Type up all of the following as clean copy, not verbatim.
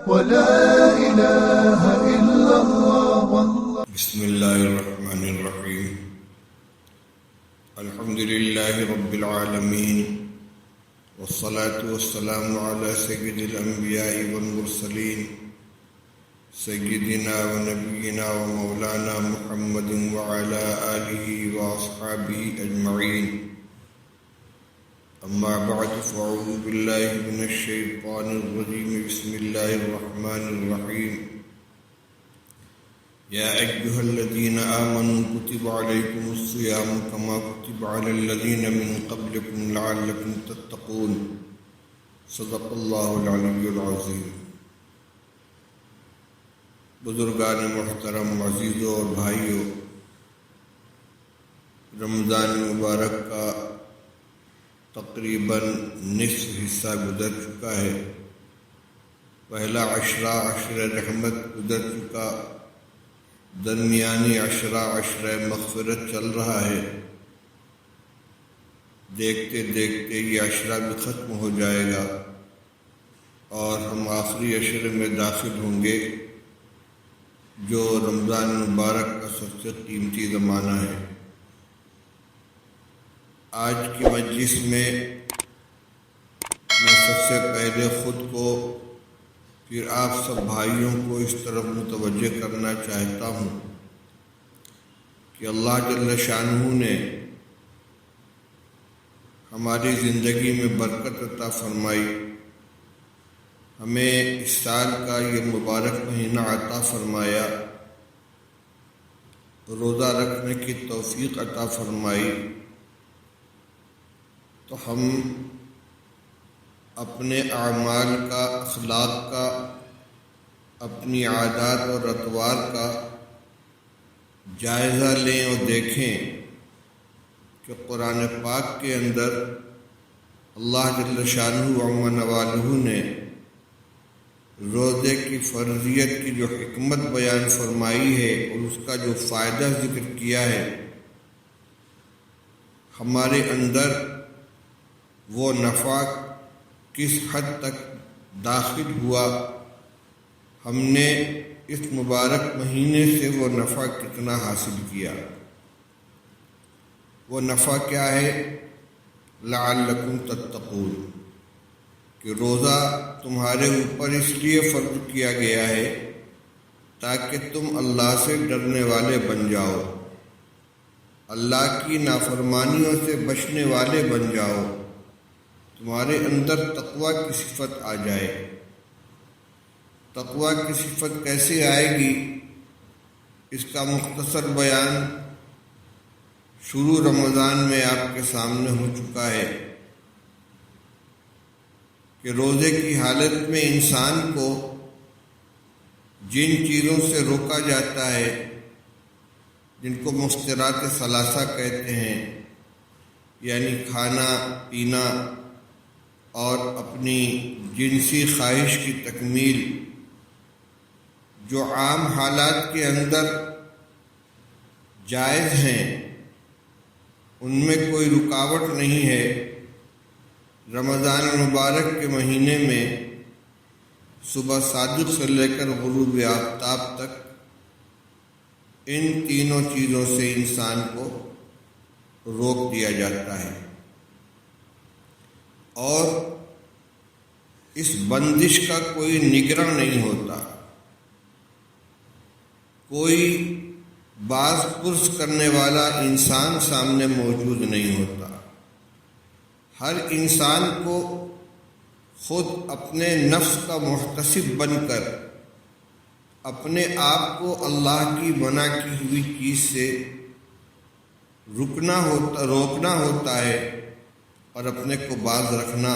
ولا إله إلا الله. بسم الله الرحمن الرحيم. الحمد لله رب العالمين، والصلاة والسلام على سيد الأنبياء والمرسلين سيدنا ونبينا ومولانا محمد وعلى آله وأصحابه أجمعين. أما بعد، فأعوذ بالله من الشيطان الرجيم. بسم الله الرحمن الرحيم. يا أيها الذين آمنوا كتب عليكم الصيام كما كتب على الذين من قبلكم لعلكم تتقون. صدق الله العلي العظيم. بزرگان محترم، عزیزوں اور بھائیوں، رمضان مبارک کا تقریباً نصف حصہ گزر چکا ہے. پہلا عشرہ رحمت گزر چکا، درمیانی عشرہ مغفرت چل رہا ہے. دیکھتے دیکھتے یہ عشرہ بھی ختم ہو جائے گا اور ہم آخری عشرے میں داخل ہوں گے، جو رمضان مبارک کا سب سے قیمتی زمانہ ہے. آج کی مجلس میں سب سے پہلے خود کو پھر آپ سب بھائیوں کو اس طرف متوجہ کرنا چاہتا ہوں کہ اللہ جل شانہ نے ہماری زندگی میں برکت عطا فرمائی، ہمیں اس سال کا یہ مبارک مہینہ عطا فرمایا، روزہ رکھنے کی توفیق عطا فرمائی. تو ہم اپنے اعمال کا، اخلاق کا، اپنی عادات اور اطوار کا جائزہ لیں اور دیکھیں کہ قرآن پاک کے اندر اللہ جل شانہ وعم نوالہ نے روزے کی فرضیت کی جو حکمت بیان فرمائی ہے اور اس کا جو فائدہ ذکر کیا ہے، ہمارے اندر وہ نفع کس حد تک داخل ہوا، ہم نے اس مبارک مہینے سے وہ نفع کتنا حاصل کیا. وہ نفع کیا ہے؟ لعلکم تتقون، کہ روزہ تمہارے اوپر اس لیے فرض کیا گیا ہے تاکہ تم اللہ سے ڈرنے والے بن جاؤ، اللہ کی نافرمانیوں سے بچنے والے بن جاؤ، تمہارے اندر تقویٰ کی صفت آ جائے. تقویٰ کی صفت کیسے آئے گی؟ اس کا مختصر بیان شروع رمضان میں آپ کے سامنے ہو چکا ہے کہ روزے کی حالت میں انسان کو جن چیزوں سے روکا جاتا ہے، جن کو مفترات ثلاثہ کہتے ہیں، یعنی کھانا پینا اور اپنی جنسی خواہش کی تکمیل، جو عام حالات کے اندر جائز ہیں، ان میں کوئی رکاوٹ نہیں ہے. رمضان المبارک کے مہینے میں صبح صادق سے لے کر غروب آفتاب تک ان تینوں چیزوں سے انسان کو روک دیا جاتا ہے، اور اس بندش کا کوئی نگراں نہیں ہوتا، کوئی باز پرس کرنے والا انسان سامنے موجود نہیں ہوتا. ہر انسان کو خود اپنے نفس کا محتسب بن کر اپنے آپ کو اللہ کی منع کی ہوئی چیز سے روکنا ہوتا ہے اور اپنے کو باز رکھنا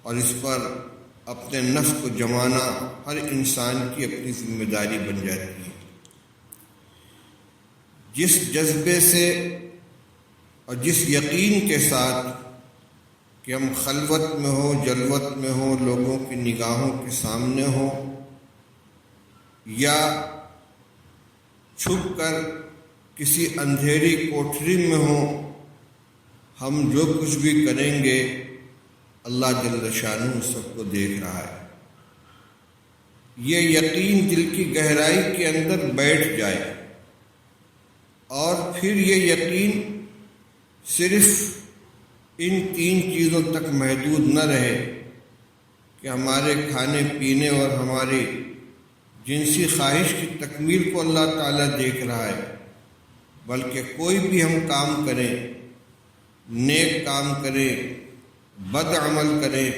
اور اس پر اپنے نفس کو جمانا ہر انسان کی اپنی ذمہ داری بن جاتی ہے. جس جذبے سے اور جس یقین کے ساتھ کہ ہم خلوت میں ہوں، جلوت میں ہوں، لوگوں کی نگاہوں کے سامنے ہوں یا چھپ کر کسی اندھیری کوٹھری میں ہوں، ہم جو کچھ بھی کریں گے اللہ جل شانہ سب کو دیکھ رہا ہے. یہ یقین دل کی گہرائی کے اندر بیٹھ جائے اور پھر یہ یقین صرف ان 3 چیزوں تک محدود نہ رہے کہ ہمارے کھانے پینے اور ہماری جنسی خواہش کی تکمیل کو اللہ تعالیٰ دیکھ رہا ہے، بلکہ کوئی بھی ہم کام کریں، نیک کام کریں، بد عمل کریں،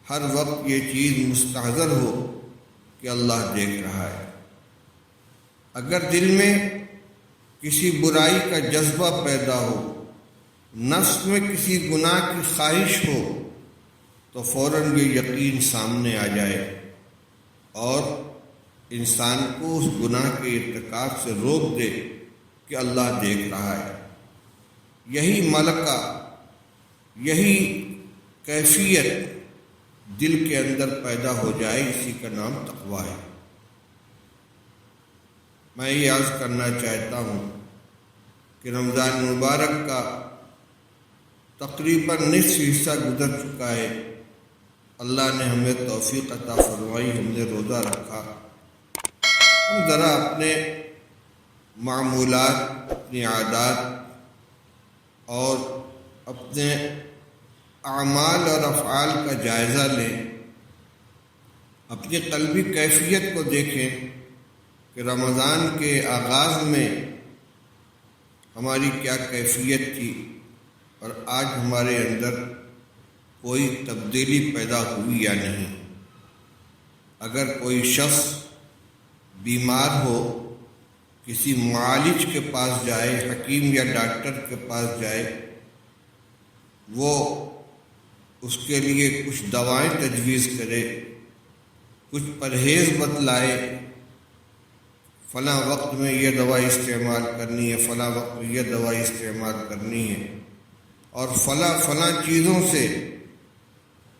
ہر وقت یہ چیز مستحضر ہو کہ اللہ دیکھ رہا ہے۔ اگر دل میں کسی برائی کا جذبہ پیدا ہو، نفس میں کسی گناہ کی خواہش ہو، تو فوراً یہ یقین سامنے آ جائے اور انسان کو اس گناہ کے ارتکاب سے روک دے کہ اللہ دیکھ رہا ہے۔ یہی ملکہ، یہی کیفیت دل کے اندر پیدا ہو جائے، اسی کا نام تقویٰ ہے۔ میں یہ عرض کرنا چاہتا ہوں کہ رمضان مبارک کا تقریباً نصف حصہ گزر چکا ہے۔ اللہ نے ہمیں توفیق عطا فرمائی، ہم نے روزہ رکھا۔ ہم ذرا اپنے معمولات، اپنی عادات اور اپنے اعمال اور افعال کا جائزہ لیں، اپنی قلبی کیفیت کو دیکھیں کہ رمضان کے آغاز میں ہماری کیا کیفیت تھی اور آج ہمارے اندر کوئی تبدیلی پیدا ہوئی یا نہیں۔ اگر کوئی شخص بیمار ہو، کسی معالج کے پاس جائے، حکیم یا ڈاکٹر کے پاس جائے، وہ اس کے لیے کچھ دوائیں تجویز کرے، کچھ پرہیز بتلائے، فلاں وقت میں یہ دوائی استعمال کرنی ہے، فلاں وقت میں یہ دوائی استعمال کرنی ہے، اور فلاں چیزوں سے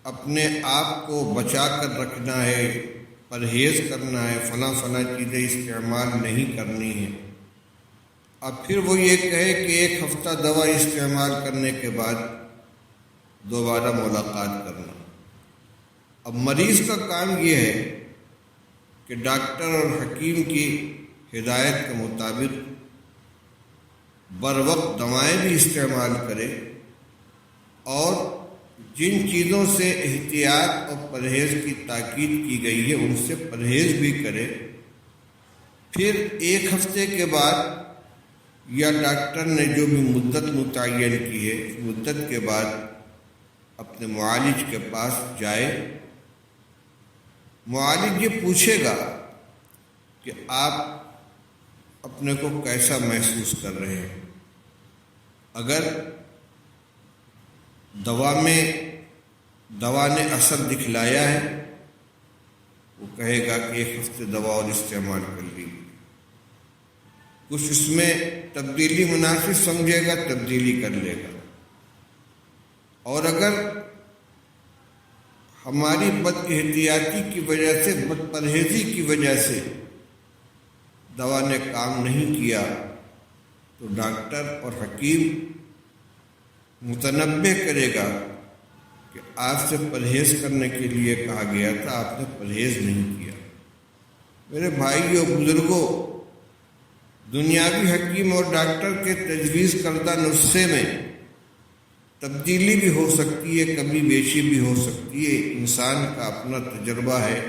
اپنے آپ کو بچا کر رکھنا ہے، پرہیز کرنا ہے، فلاں چیزیں استعمال نہیں کرنی ہیں۔ اب پھر وہ یہ کہے کہ 1 ہفتہ دوا استعمال کرنے کے بعد دوبارہ ملاقات کرنا۔ اب مریض کا کام یہ ہے کہ ڈاکٹر اور حکیم کی ہدایت کے مطابق بر وقت دوائیں بھی استعمال کرے اور جن چیزوں سے احتیاط اور پرہیز کی تاکید کی گئی ہے ان سے پرہیز بھی کرے۔ پھر 1 ہفتے کے بعد یا ڈاکٹر نے جو بھی مدت متعین کی ہے، اس مدت کے بعد اپنے معالج کے پاس جائے۔ معالج یہ پوچھے گا کہ آپ اپنے کو کیسا محسوس کر رہے ہیں۔ اگر دوا نے اثر دکھلایا ہے، وہ کہے گا کہ 1 ہفتے دوا اور استعمال کر لیجیے۔ کچھ اس میں تبدیلی مناسب سمجھے گا، تبدیلی کر لے گا۔ اور اگر ہماری بد احتیاطی کی وجہ سے، بد پرہیزی کی وجہ سے دوا نے کام نہیں کیا، تو ڈاکٹر اور حکیم متنبہ کرے گا کہ آپ سے پرہیز کرنے کے لیے کہا گیا تھا، آپ نے پرہیز نہیں کیا۔ میرے بھائیوں، بزرگوں، دنیاوی حکیم اور ڈاکٹر کے تجویز کردہ نسخے میں تبدیلی بھی ہو سکتی ہے، کمی بیشی بھی ہو سکتی ہے۔ انسان کا اپنا تجربہ ہے،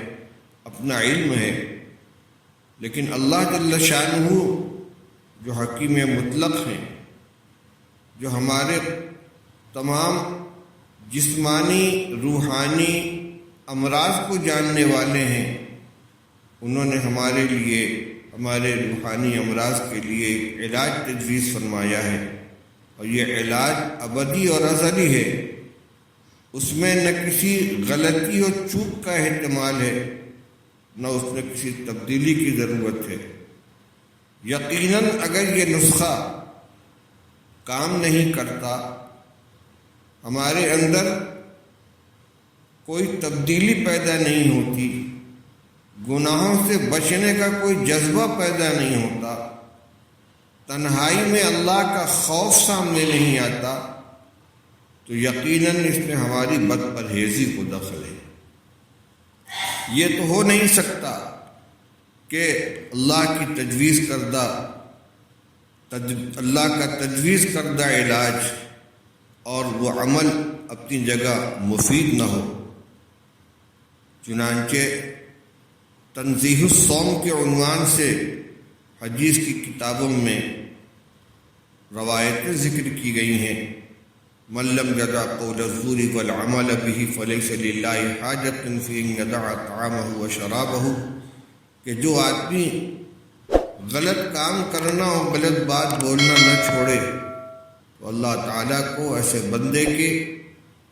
اپنا علم ہے، لیکن اللہ جل شانہ جو حکیم مطلق ہیں، جو ہمارے تمام جسمانی روحانی امراض کو جاننے والے ہیں، انہوں نے ہمارے لیے، ہمارے روحانی امراض کے لیے ایک علاج تجویز فرمایا ہے، اور یہ علاج ابدی اور ازلی ہے۔ اس میں نہ کسی غلطی اور چوک کا احتمال ہے، نہ اس میں کسی تبدیلی کی ضرورت ہے۔ یقیناً اگر یہ نسخہ کام نہیں کرتا، ہمارے اندر کوئی تبدیلی پیدا نہیں ہوتی، گناہوں سے بچنے کا کوئی جذبہ پیدا نہیں ہوتا، تنہائی میں اللہ کا خوف سامنے نہیں آتا، تو یقیناً اس میں ہماری بد پرہیزی کو دخل ہے۔ یہ تو ہو نہیں سکتا کہ اللہ کی اللہ کا تجویز کردہ علاج اور وہ عمل اپنی جگہ مفید نہ ہو۔ چنانچہ تنزیہ الصوم کے عنوان سے حدیث کی کتابوں میں روایتیں ذکر کی گئی ہیں، من لم يدع قول الزور والعمل به فليس لله حاجة في ان يدع طعامه وشرابه، کہ جو آدمی غلط کام کرنا اور غلط بات بولنا نہ چھوڑے تو اللہ تعالیٰ کو ایسے بندے کے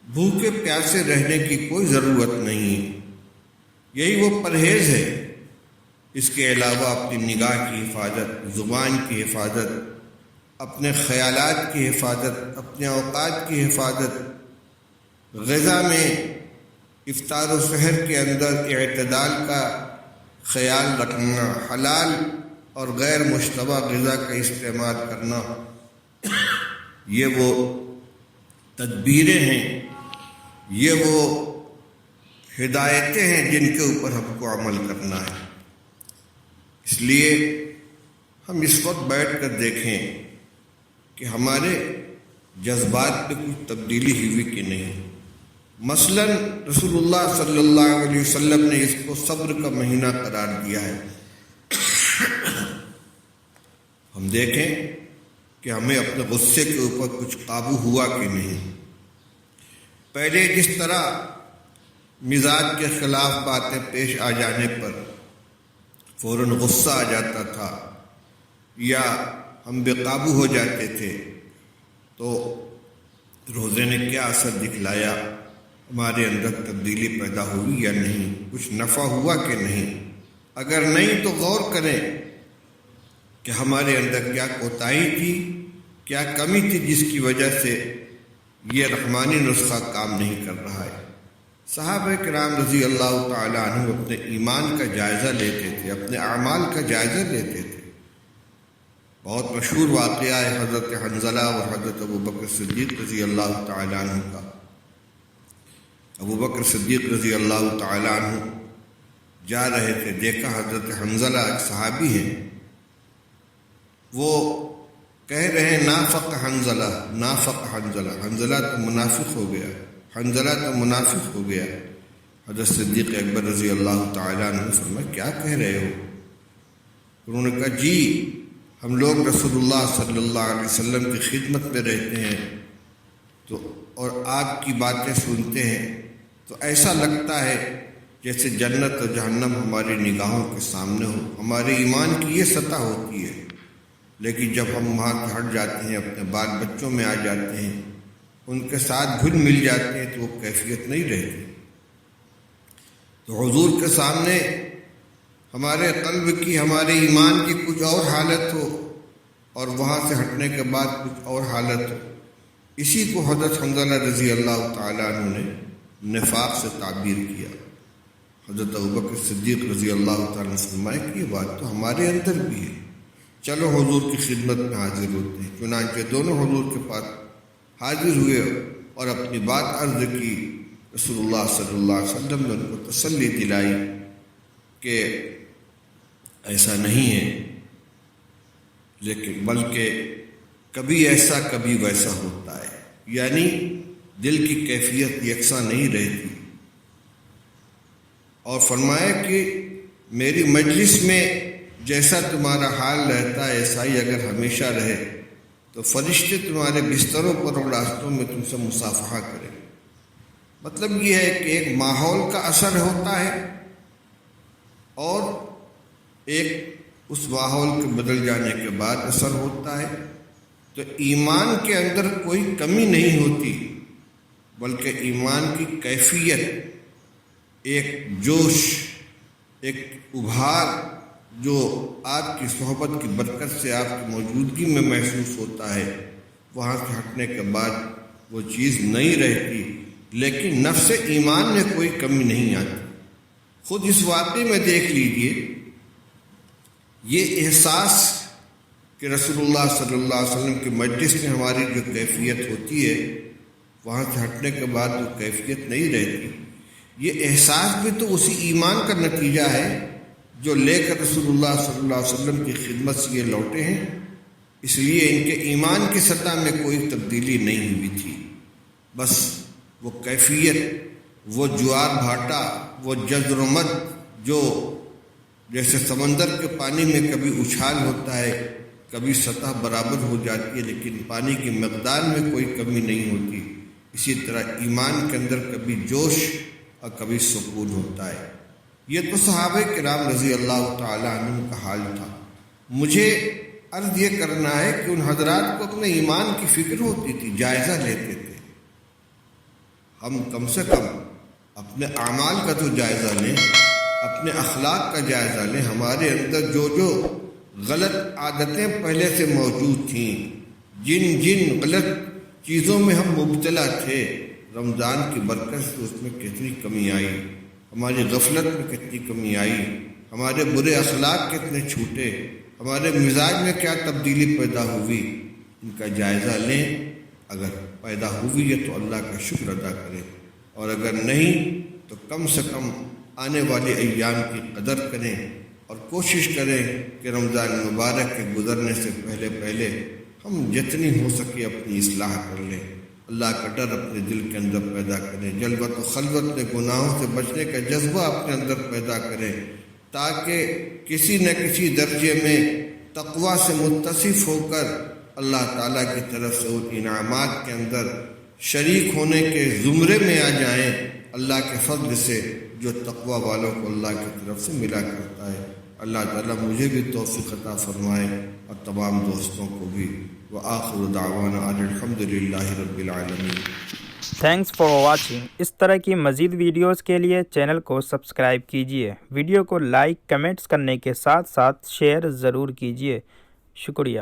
بھوکے پیاسے رہنے کی کوئی ضرورت نہیں ہے۔ یہی وہ پرہیز ہے۔ اس کے علاوہ اپنی نگاہ کی حفاظت، زبان کی حفاظت، اپنے خیالات کی حفاظت، اپنے اوقات کی حفاظت، غذا میں افطار و سحر کے اندر اعتدال کا خیال رکھنا، حلال اور غیر مشتبہ غذا کا استعمال کرنا، یہ وہ تدبیریں ہیں، یہ وہ ہدایتیں ہیں جن کے اوپر ہم کو عمل کرنا ہے۔ اس لیے ہم اس وقت بیٹھ کر دیکھیں کہ ہمارے جذبات میں کچھ تبدیلی ہوئی کہ نہیں۔ مثلا رسول اللہ صلی اللہ علیہ وسلم نے اس کو صبر کا مہینہ قرار دیا ہے۔ ہم دیکھیں کہ ہمیں اپنے غصے کے اوپر کچھ قابو ہوا کہ نہیں۔ پہلے جس طرح مزاج کے خلاف باتیں پیش آ جانے پر فوراً غصہ آ جاتا تھا یا ہم بے قابو ہو جاتے تھے، تو روزے نے کیا اثر دکھلایا؟ ہمارے اندر تبدیلی پیدا ہوئی یا نہیں؟ کچھ نفع ہوا کہ نہیں؟ اگر نہیں تو غور کریں کہ ہمارے اندر کیا کوتاہی تھی، کیا کمی تھی جس کی وجہ سے یہ رحمانی نسخہ کام نہیں کر رہا ہے۔ صحابہ کرام رضی اللہ تعالیٰ عنہ اپنے ایمان کا جائزہ لیتے تھے، اپنے اعمال کا جائزہ لیتے تھے۔ بہت مشہور واقعہ ہے حضرت حنظلہ اور حضرت ابوبکر صدیق رضی اللہ تعالیٰ عنہ کا۔ ابوبکر صدیق رضی اللہ تعالیٰ عنہ جا رہے تھے، دیکھا حضرت حنظلہ ایک صحابی ہیں، وہ کہہ رہے ہیں نافق حنظلہ، نافق حنظلہ، حنظلہ تو منافق ہو گیا، حنظلہ تو منافق ہو گیا۔ حضرت صدیق اکبر رضی اللہ تعالیٰ عنہ فرمایا کیا کہہ رہے ہو؟ انہوں نے کہا جی ہم لوگ رسول اللہ صلی اللہ علیہ وسلم کی خدمت میں رہتے ہیں تو اور آپ کی باتیں سنتے ہیں تو ایسا لگتا ہے جیسے جنت اور جہنم ہماری نگاہوں کے سامنے ہو۔ ہمارے ایمان کی یہ سطح ہوتی ہے، لیکن جب ہم وہاں سے ہٹ جاتے ہیں، اپنے بال بچوں میں آ جاتے ہیں، ان کے ساتھ گھل مل جاتے ہیں تو وہ کیفیت نہیں رہتی۔ تو حضور کے سامنے ہمارے قلب کی، ہمارے ایمان کی کچھ اور حالت ہو اور وہاں سے ہٹنے کے بعد کچھ اور حالت ہو، اسی کو حضرت حنظلہ رضی اللہ تعالیٰ عنہ نے نفاق سے تعبیر کیا۔ حضرت ابوبکر صدیق رضی اللہ تعالیٰ نے فرمایا کہ یہ بات تو ہمارے اندر بھی ہے، چلو حضور کی خدمت میں حاضر ہوتے ہیں۔ چنانچہ دونوں حضور کے پاس حاضر ہوئے اور اپنی بات عرض کی۔ رسول اللہ صلی اللہ علیہ وسلم نے ان کو تسلی دلائی کہ ایسا نہیں ہے، لیکن بلکہ کبھی ایسا کبھی ویسا ہوتا ہے، یعنی دل کی کیفیت یکساں نہیں رہتی۔ اور فرمایا کہ میری مجلس میں جیسا تمہارا حال رہتا ہے ایسا ہی اگر ہمیشہ رہے تو فرشتے تمہارے بستروں پر اور راستوں میں تم سے مصافحہ کریں۔ مطلب یہ ہے کہ ایک ماحول کا اثر ہوتا ہے اور ایک اس ماحول کے بدل جانے کے بعد اثر ہوتا ہے۔ تو ایمان کے اندر کوئی کمی نہیں ہوتی، بلکہ ایمان کی کیفیت، ایک جوش، ایک ابھار جو آپ کی صحبت کی برکت سے آپ کی موجودگی میں محسوس ہوتا ہے، وہاں سے ہٹنے کے بعد وہ چیز نہیں رہتی، لیکن نفس ایمان میں کوئی کمی نہیں آتی۔ خود اس واقعے میں دیکھ لیجئے، یہ احساس کہ رسول اللہ صلی اللہ علیہ وسلم کی مجلس میں ہماری جو کیفیت ہوتی ہے وہاں سے ہٹنے کے بعد وہ کیفیت نہیں رہتی، یہ احساس بھی تو اسی ایمان کا نتیجہ ہے جو لے کر رسول اللہ صلی اللہ علیہ وسلم کی خدمت سے یہ لوٹے ہیں، اس لیے ان کے ایمان کی سطح میں کوئی تبدیلی نہیں ہوئی تھی، بس وہ کیفیت، وہ جوار بھاٹا، وہ جزر و مد جو جیسے سمندر کے پانی میں کبھی اچھال ہوتا ہے، کبھی سطح برابر ہو جاتی ہے لیکن پانی کی مقدار میں کوئی کمی نہیں ہوتی، اسی طرح ایمان کے اندر کبھی جوش اور کبھی سکون ہوتا ہے۔ یہ تو صحابہ کرام رضی اللہ تعالی عنہ کا حال تھا۔ مجھے عرض یہ کرنا ہے کہ ان حضرات کو اپنے ایمان کی فکر ہوتی تھی، جائزہ لیتے تھے۔ ہم کم سے کم اپنے اعمال کا تو جائزہ لیں، اپنے اخلاق کا جائزہ لیں، ہمارے اندر جو غلط عادتیں پہلے سے موجود تھیں، جن غلط چیزوں میں ہم مبتلا تھے، رمضان کی برکت سے اس میں کتنی کمی آئی، ہماری غفلت میں کتنی کمی آئی، ہمارے برے اخلاق کتنے چھوٹے، ہمارے مزاج میں کیا تبدیلی پیدا ہوئی، ان کا جائزہ لیں۔ اگر پیدا ہوئی ہے تو اللہ کا شکر ادا کریں، اور اگر نہیں تو کم سے کم آنے والے ایام کی قدر کریں اور کوشش کریں کہ رمضان مبارک کے گزرنے سے پہلے ہم جتنی ہو سکے اپنی اصلاح کر لیں، اللہ کا ڈر اپنے دل کے اندر پیدا کریں، جلوت و خلوت میں گناہوں سے بچنے کا جذبہ اپنے اندر پیدا کریں، تاکہ کسی نہ کسی درجے میں تقوی سے متصف ہو کر اللہ تعالیٰ کی طرف سے ان انعامات کے اندر شریک ہونے کے زمرے میں آ جائیں، اللہ کے فضل سے جو تقوی والوں کو اللہ کی طرف سے ملا کرتا ہے۔ اللہ تعالیٰ مجھے بھی توفیق عطا فرمائے اور تمام دوستوں کو بھی۔ وآخر دعوانا ان الحمد للہ رب العالمین۔ Thanks for watching. اس طرح کی مزید ویڈیوز کے لیے چینل کو سبسکرائب کیجیے، ویڈیو کو لائک کمنٹس کرنے کے ساتھ ساتھ شیئر ضرور کیجیے۔ شکریہ۔